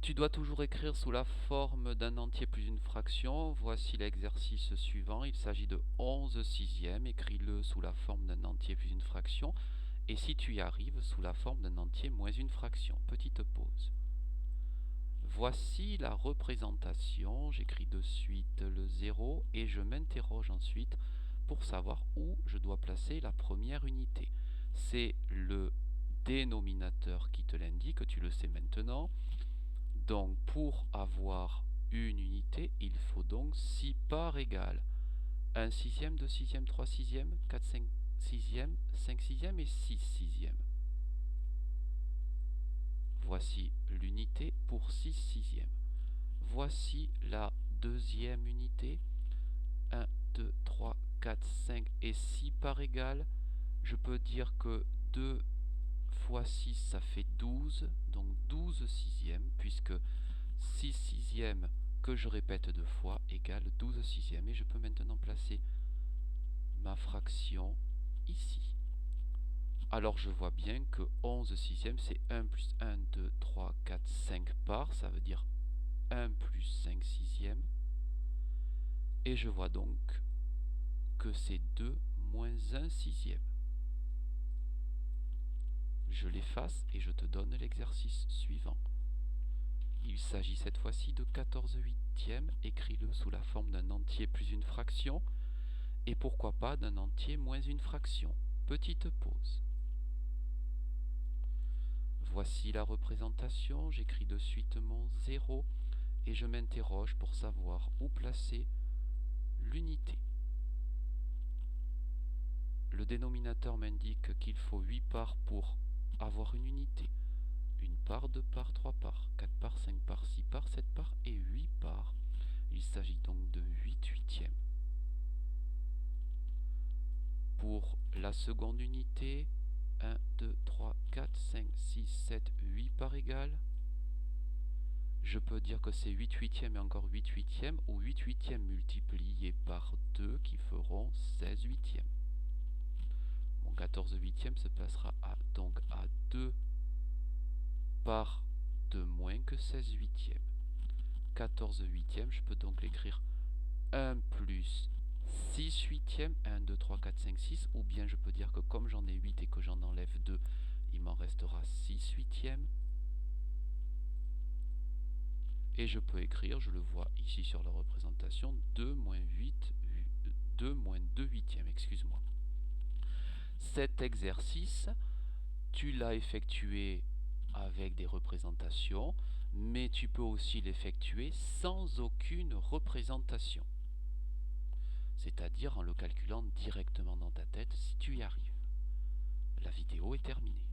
Tu dois toujours écrire sous la forme d'un entier plus une fraction. Voici l'exercice suivant. Il s'agit de 11 sixièmes. Écris-le sous la forme d'un entier plus une fraction. Et si tu y arrives, sous la forme d'un entier moins une fraction. Petite pause. Voici la représentation. J'écris de suite le 0 et je m'interroge ensuite pour savoir où je dois placer la première unité. C'est le dénominateur qui te l'indique, tu le sais maintenant. Donc pour avoir une unité, il faut donc 6 parts égales. 1 sixième, 2 sixièmes, 3 sixièmes, 4 5 sixièmes, 5 sixièmes et 6 sixièmes. Voici l'unité pour 6 sixièmes. Voici la deuxième unité. 1, 2, 3, 4, 5 et 6 parts égales. Je peux dire que 2 fois 6, ça fait 12. Donc 12 sixièmes, puisque 6 sixièmes que je répète deux fois égale 12 sixièmes. Et je peux maintenant placer ma fraction ici. Alors je vois bien que 11 sixièmes, c'est 1 plus 1, 2, 3, 4, 5 parts. Ça veut dire 1 plus 5 sixièmes. Et je vois donc que c'est 2 moins 1 sixième. Je l'efface et je te donne l'exercice suivant. Il s'agit cette fois-ci de 14 huitièmes. Écris-le sous la forme d'un entier plus une fraction. Et pourquoi pas d'un entier moins une fraction. Petite pause. Voici la représentation. J'écris de suite mon 0 et je m'interroge pour savoir où placer l'unité. Le dénominateur m'indique qu'il faut 8 parts pour avoir une unité. Une part, 2 parts, 3 parts, 4 parts, 5 parts, 6 parts, 7 parts et 8 parts. Il s'agit donc de 8 huitièmes. Pour la seconde unité, 1, 2, 3, 4, 5, 6, 7, 8 parts égales. Je peux dire que c'est 8 huitièmes et encore 8 huitièmes, ou 8 huitièmes multipliés par 2 qui feront 16 huitièmes. Mon 14 huitièmes se passera donc à 2 parts de moins que 16 huitièmes. 14 huitièmes, je peux donc l'écrire 1 plus 6 huitièmes, 1, 2, 3, 4, 5, 6, ou bien je peux dire que comme j'en ai 8 et que j'en enlève 2, il m'en restera 6 huitièmes. Et je peux écrire, je le vois ici sur la représentation, 2 moins 2 huitièmes, excuse-moi. Cet exercice, tu l'as effectué avec des représentations, mais tu peux aussi l'effectuer sans aucune représentation. C'est-à-dire en le calculant directement dans ta tête si tu y arrives. La vidéo est terminée.